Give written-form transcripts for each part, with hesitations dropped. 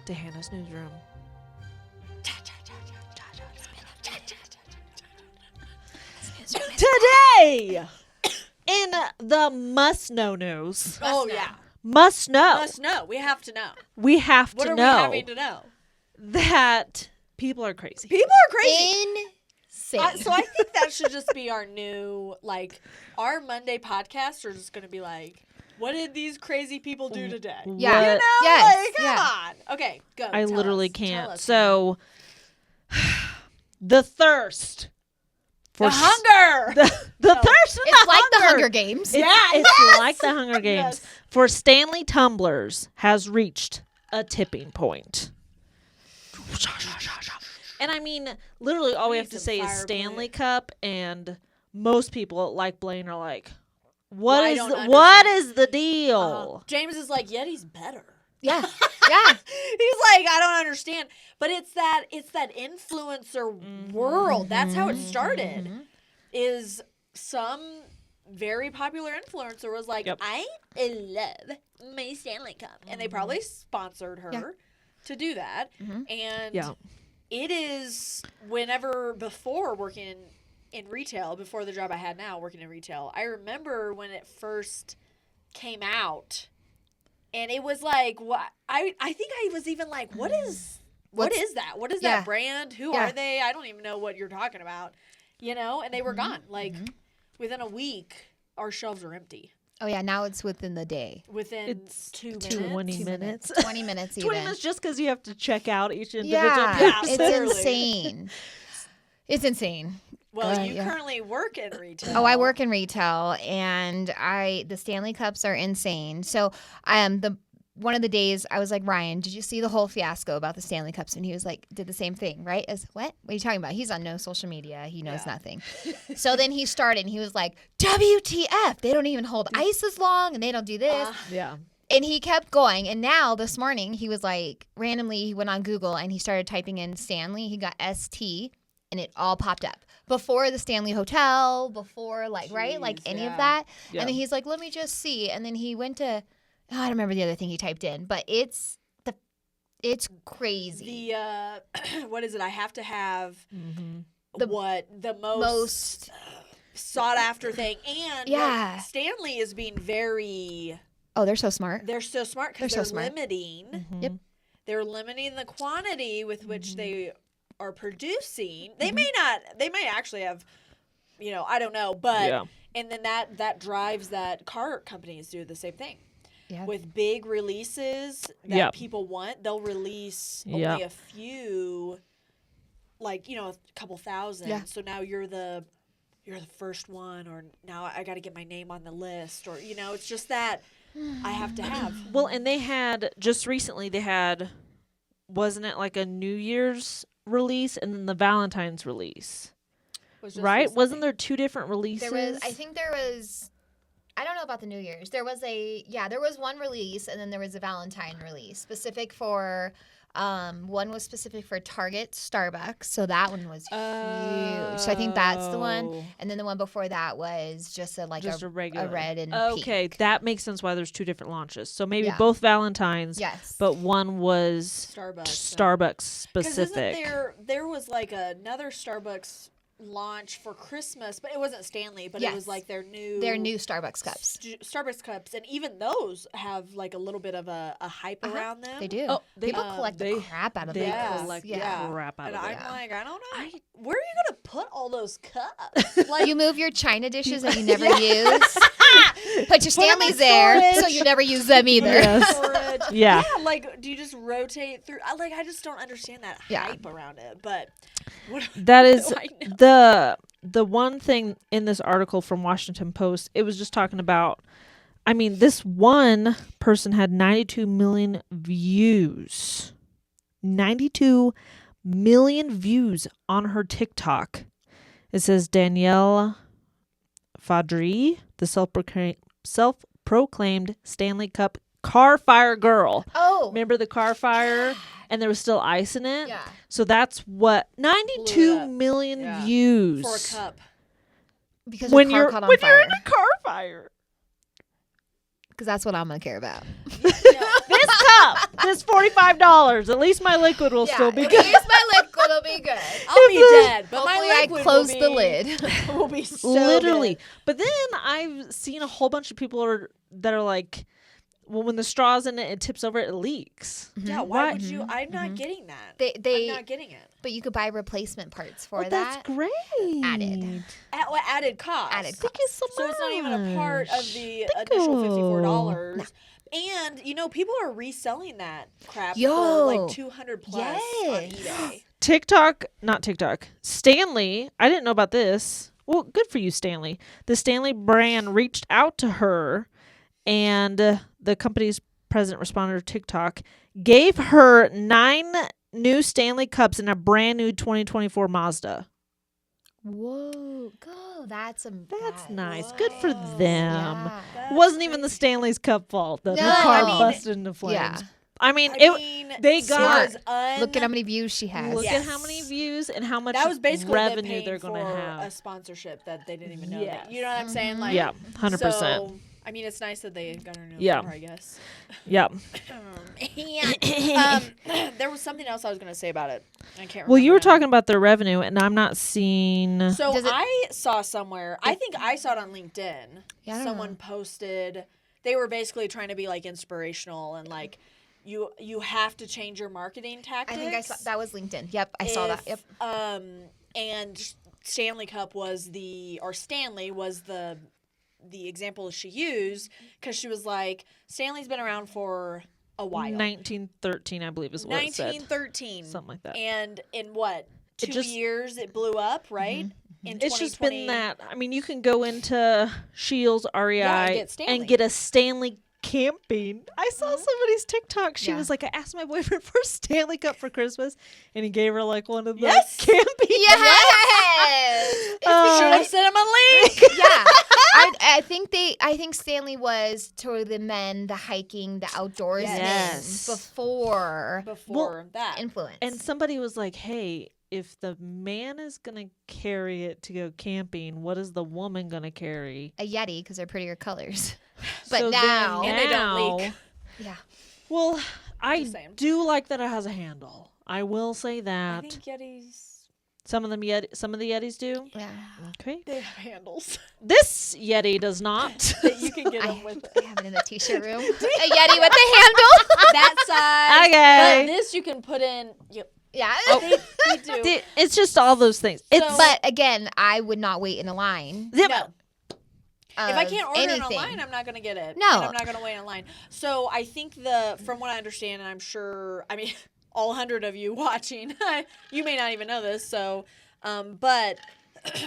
to Hannah's newsroom. Today, in the must-know news. Oh, yeah. Must know. Must know. We have to know. We have What to are know we having to know? that people are crazy. People are crazy. Insane. So I think that should just be our new, like, our Monday podcast are just going to be like, what did these crazy people do today? Yeah. What- You know? Yes, Like, come on. Okay, go. I Tell literally us. can't. Tell us. So, the thirst. The hunger. The thirst for It's the like the hunger. Hunger Games. It's like the Hunger Games. Yes. For Stanley tumblers has reached a tipping point. And I mean, literally all we We have need to some say is fire Stanley play. Cup, and most people like Blaine are like, Well, I what don't is the deal? James is like, Yeti's better. Yeah. Yeah. He's like, I don't understand. But it's that influencer world. That's how it started. Is some very popular influencer was like, Yep. I love my Stanley Cup. And they probably sponsored her to do that. And Yeah. it is whenever before working in retail, before the job I had now working in retail, I remember when it first came out. And it was like, what? I think I was even like, what is that? What is Yeah. that brand? Who Yeah. are they? I don't even know what you're talking about. You know? And they were gone. Like, within a week, our shelves are empty. Oh, yeah. Now it's within the day. Within It's 2 minutes. 20 minutes. 20 minutes 20 even. minutes just because you have to check out each individual Yeah. Yeah, It's literally. insane. It's insane. Well, you yeah. currently work in retail. Oh, I work in retail, and the Stanley Cups are insane. So, one of the days I was like, Ryan, did you see the whole fiasco about the Stanley Cups? And he was like, did the same thing, right? As what? What are you talking about? He's on no social media. He knows nothing. So then he started, and he was like, WTF? They don't even hold ice as long, and they don't do this. Yeah. And he kept going. And now this morning, he was like, randomly, he went on Google and he started typing in Stanley. He got ST, and it all popped up. Before the Stanley Hotel, before right? Like any of yeah. that. Yeah. And then he's like, let me just see. And then he went to, I don't remember the other thing he typed in, but it's crazy. The, what is it? I have to have The the most sought after thing. And Yeah. what Stanley is being very, Oh, they're so smart. they're so smart because They're they're, so smart. limiting. Yep. They're limiting the quantity with which they are producing. They may actually have, I don't know, but Yeah. and then that drives that car companies do the same thing. Yeah. With big releases that Yep. people want, they'll release Yep. only a few, like a couple thousand. Yeah. So now you're the first one, or now I got to get my name on the list, or it's just that I have to have. Well, and they had just recently, wasn't it like a New Year's release and then the Valentine's release? Was just Right? recently. Wasn't there two different releases? I don't know about the New Year's. There was one release, and then there was a Valentine release specific for, one was specific for Target, Starbucks. So that one was huge. So I think that's the one. Oh. And then the one before that was just a regular. red and Okay, pink. that makes sense why there's two different launches. So maybe Yeah. both Valentine's, Yes. but one was Starbucks 'Cause specific. isn't there was like another Starbucks launch for Christmas, but it wasn't Stanley, but it Yes. was like their new Starbucks cups. Starbucks cups, and even those have like a little bit of a hype around them. They do. Oh, they- People collect the crap out of they those. collect Yeah. crap out And of I'm it. like, I don't know, where are you gonna put all those cups? Like, You move your China dishes that you never use. Put your 'em in Stanleys there, so storage. you never use them either. Yes. storage. Yeah. Like, do you just rotate through? I just don't understand that Yeah. hype around it. But what That is do I know? the one thing in this article from Washington Post. It was just talking about, I mean, this one person had 92 million views. 92 million views on her TikTok. It says Danielle Fadri, the self-proclaimed Stanley Cup car fire girl. Oh. Remember the car fire? And there was still ice in it? Yeah. So that's what, Blew 92 it up. million Yeah. views. For a cup. Because When your car you're caught on when fire. you're in a car fire. Because that's what I'm going to care about. This cup, this $45. At least my liquid will still be At good. least my liquid will be good. I'll be dead, but Hopefully my I liquid close will the be, lid. will be so Literally. good. But then I've seen a whole bunch of people that are like, well, when the straw's in it, it tips over, it leaks. Yeah, why would you? I'm not getting that. They I'm not getting it. But you could buy replacement parts for Oh, that. that's great. Added. At what added cost? Added Thank you so much. So it's not even a part of the Thank initial you. $54. And people are reselling that crap Yo. for like 200 plus on Yes. eBay. Not TikTok. Stanley, I didn't know about this. Well, good for you, Stanley. The Stanley brand reached out to her, and the company's president responded to TikTok, gave her 9 new Stanley Cups in a brand new 2024 Mazda. Whoa. Go. That's Nice. Good for them. Yeah. That's Wasn't even the crazy. Stanley's cup fault that No, her car I mean, busted into flames. yeah. I mean, they it got- was Look at how many views she has. look Yes. at how many views and how much that was basically them revenue paying they're going to for have. a sponsorship that they didn't even know. Yes. You know what I'm saying? Like, Yeah, 100%. So, I mean, it's nice that they got her new Yeah. car, I guess. Yeah. And there was something else I was going to say about it. I can't remember. Well, you were now. talking about their revenue, and I'm not seeing. So Does it- I saw somewhere, I think I saw it on LinkedIn. Yeah, I don't Someone know. posted, they were basically trying to be like inspirational and like, you have to change your marketing I tactics. think I saw that was LinkedIn. Yep, I saw that. Yep. And Stanley Cup was Stanley was the example she used because she was like, Stanley's been around for a while. 1913, I believe, is what it said. 1913. Something like that. And in what, 2 just- years it blew up, right? In It's just 2020 been that. I mean, you can go into Shields, REI, Yeah, and get Stanley. and get a Stanley camping. I saw somebody's TikTok. She Yeah. was like, I asked my boyfriend for a Stanley Cup for Christmas, and he gave her like one of the Yes. camping. Yes. Should have sent him a link. Yeah. I think Stanley was to the men, the hiking, the outdoorsmen Yes. before Before that. influence. And somebody was like, hey, if the man is going to carry it to go camping, what is the woman going to carry? a Yeti because they're prettier colors. But So then now, And they don't leak. yeah. Well, I Just saying. do like that it has a handle. I will say I that. think Yetis, Some of the Yetis do. Yeah. Okay. they have handles. This Yeti does not. that you can get I, them with I have it in the t-shirt room. A Yeti with a handle. that size. Okay. But this you can put in. Yeah. They do. It's just all those things. It's So- But again, I would not wait in a line. Yep. No. If I can't order it anything. online, I'm not going to get it. No. And I'm not going to wait in line. So I think from what I understand, and I'm sure, I mean, all 100 of you watching, you may not even know this. So, but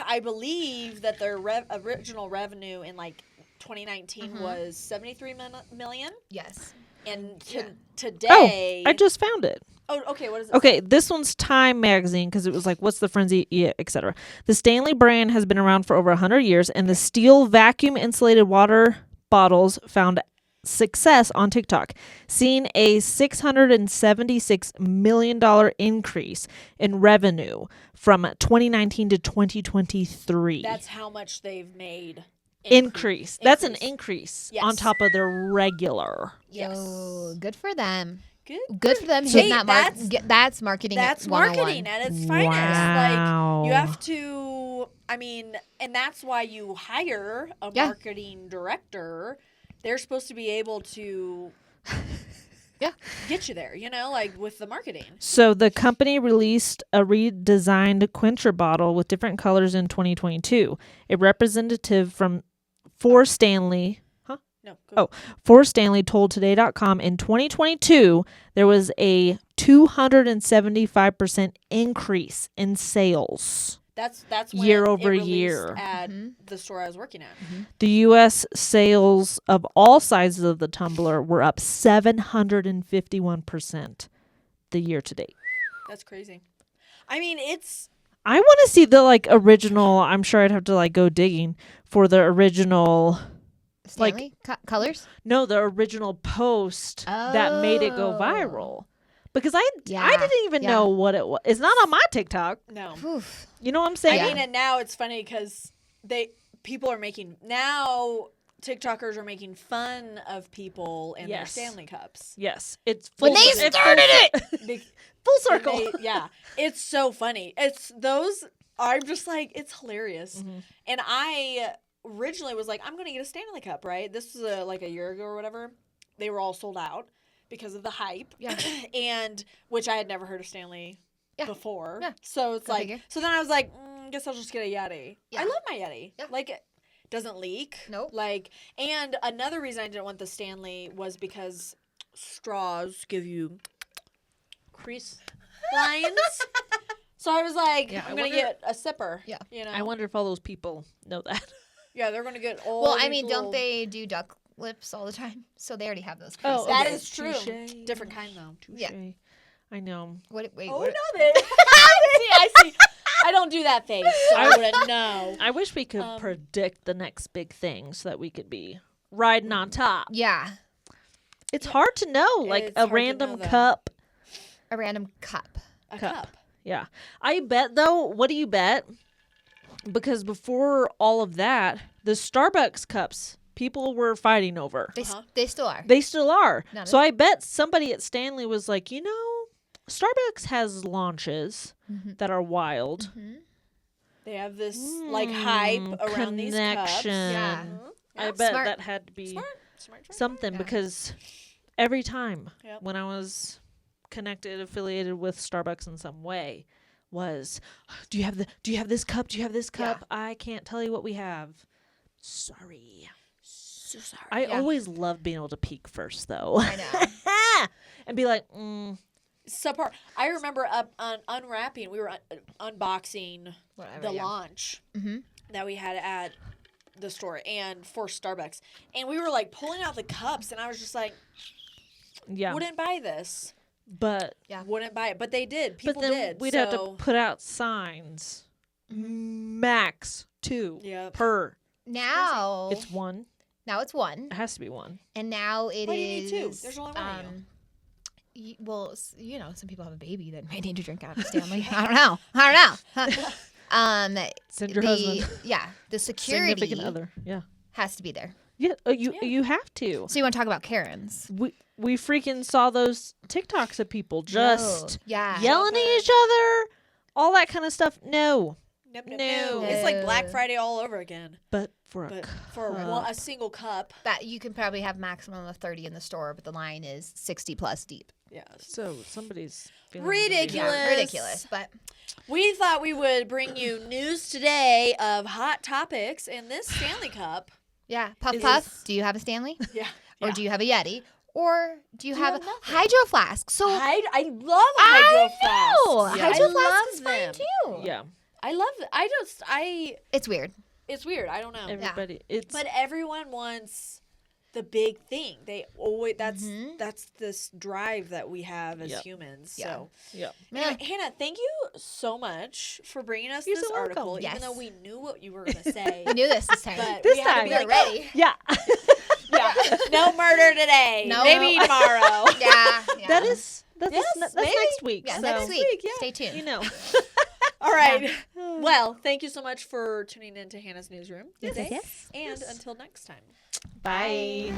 I believe that their original revenue in like 2019 was 73 million. Yes. And Oh, today. I just found it. Oh, okay. What is it? Okay, this one's Time magazine because it was like, what's the frenzy, yeah, etc. The Stanley brand has been around for over 100 years, and the steel vacuum insulated water bottles found success on TikTok, seeing a $676 million increase in revenue from 2019 to 2023. That's how much they've made. increase. That's an Increase. increase Yes. on top of their regular. Yes. Yo, good for them. Good. Good for them. Hey, Hitting that's marketing. That's at 101. marketing at its finest. Wow. Like you have to. I mean, and that's why you hire a Yeah. marketing director. They're supposed to be able to. Yeah. Get you there, like with the marketing. So the company released a redesigned quencher bottle with different colors in 2022. A representative for Stanley No. for Stanley told Today.com in 2022 there was a 275% increase in sales. That's when Year it over released year. at the store I was working at. The U.S. sales of all sizes of the tumbler were up 751% the year to date. That's crazy. I mean, it's I want to see the original. I'm sure I'd have to go digging for the original. Stanley colors. No, the original post that made it go viral. Because I didn't even Yeah. know what it was. It's not on my TikTok. no. Oof. You know what I'm saying? I mean, and now it's funny because people are making now. TikTokers are making fun of people and their Yes. Stanley Cups. Yes, it's When full- they it started full- it! Big- full circle. yeah, it's so funny. It's those. I'm just like, it's hilarious. Mhm. And I originally was like, I'm gonna get a Stanley Cup, right? This was like a year ago or whatever. They were all sold out because of the hype. Yeah. And which I had never heard of Stanley Yeah. before. Yeah. So it's Go like, figure. so then I was like, guess I'll just get a Yeti. Yeah. I love my Yeti. Yeah. Like it doesn't leak. Nope. Like, and another reason I didn't want the Stanley was because straws give you crease lines. So I was like, Yeah, I'm I gonna wonder- get a sipper. Yeah. You know. I wonder if all those people know that. Yeah, they're gonna get all. Well, I these mean, little- don't they do duck lips all the time? So they already have those. Oh, creases. That okay. is true. Touche. Different kind though. Yeah. Touche. I know. What? Wait. Oh what? no, they. I see. I don't do that face, so I wouldn't know. I wish we could predict the next big thing so that we could be riding on top. Yeah, It's hard to know, like It's a hard to random know, though. cup. a random cup. A Cup. cup. Yeah. I bet though, what do you bet? Because before all of that, the Starbucks cups people were fighting over. They still are. They still are. Not So I bet somebody at Stanley was like, you know, Starbucks has launches that are wild. They have this like hype around these cups. Connection. Yeah. I Yeah, bet smart. that had to be Smart choice. something Yeah. because every time Yep. when I was connected, affiliated with Starbucks in some way, was, do you have this cup? Do you have this cup? I can't tell you what we have. Sorry. So sorry. I Yeah. always love being able to peek first though. I know. And be like, Subpar. I remember unwrapping. We were unboxing Whatever. the yeah. launch Mhm. that we had at the store and for Starbucks, and we were like pulling out the cups, and I was just like, yeah. wouldn't buy this. But Yeah. Wouldn't buy it, but they did. People but then did. we'd so, have to put out signs. Max 2 Yep. per. Now It's one. it's one, It has to be one. and now it is. Why do you need two? There's only one of you. Well, you know, some people have a baby that may need to drink out of Stanley. I don't know. Send your husband. Yeah, the security Significant other. Yeah. has to be there. Yeah. You have to. So you want to talk about Karens? We freaking saw those TikToks of people just yeah, yelling at each other, all that kind of stuff. No. Nope, No. no. It's like Black No. Friday all over again. But for a But cup. for a single cup. that you can probably have maximum of 30 in the store, but the line is 60 plus deep. Yeah. So somebody's feeling Ridiculous. Yeah, ridiculous. But We thought we would bring you news today of hot topics in this Stanley Cup. yeah, Puff Is Puff. this- Do you have a Stanley, Yeah. or do you have a Yeti, or do you have a have nothing? hydro flask? So I love hydro flasks. know. Yeah. Hydro I flask love is fine them. too. Yeah. I love it. It's weird. It's weird. I don't know. Everybody. It's But everyone wants the big thing. They always that's this drive that we have as Yep. humans. Yeah. So yeah. anyway, Hannah, thank you so much for bringing us You're this so welcome. article. Yes. Even though we knew what you were going to say, We knew this time. but This we had to time. be We were like, ready. Yeah. yeah, no murder today. No. Maybe tomorrow. Yeah, That's Yes, that's maybe. next week. yeah. so, Next week. yeah. Stay tuned. You know. All right. Well, thank you so much for tuning in to Hannah's Newsroom Yes, today. yes, And until next time. Bye.